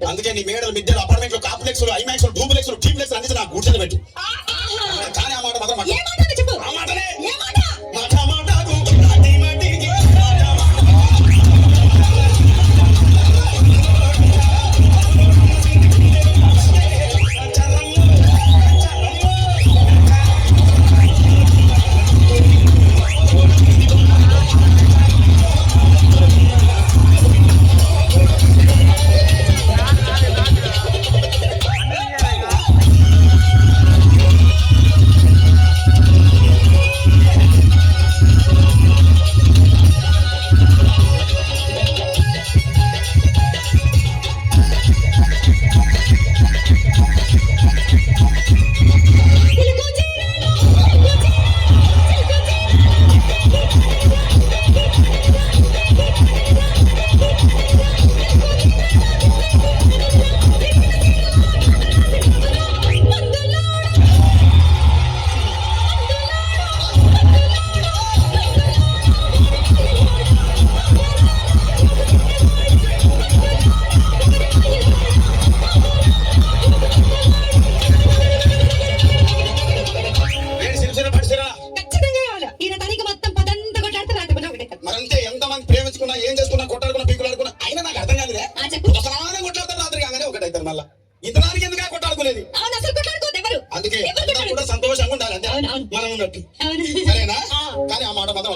అందుకే నీ మేడలు మిద్దెలు అపార్ట్మెంట్లు కాంప్లెక్స్ ఐమాక్స్ డూప్లెక్స్ టీప్లెక్స్ అందించి నాకు కూర్చొని పెట్టు. కానీ ఆ మాట మాత్రం ఆ మాటనే మాట మాట ఏం చేసుకున్నా కొట్టాడుకున్నా పీకులాడుకున్నా అయినా నాకు అర్థం కాదులే. ఒకసారి కొట్లాడతారు రాత్రి కాగానే ఒకటైతారు మళ్ళా. ఇంతదానికి ఎందుకు కొట్టాడుకునేది? అందుకే కూడా సంతోషంగా ఉండాలి అంతే మనం ఉన్నట్టు. సరేనా? కానీ ఆ మాట మాత్రం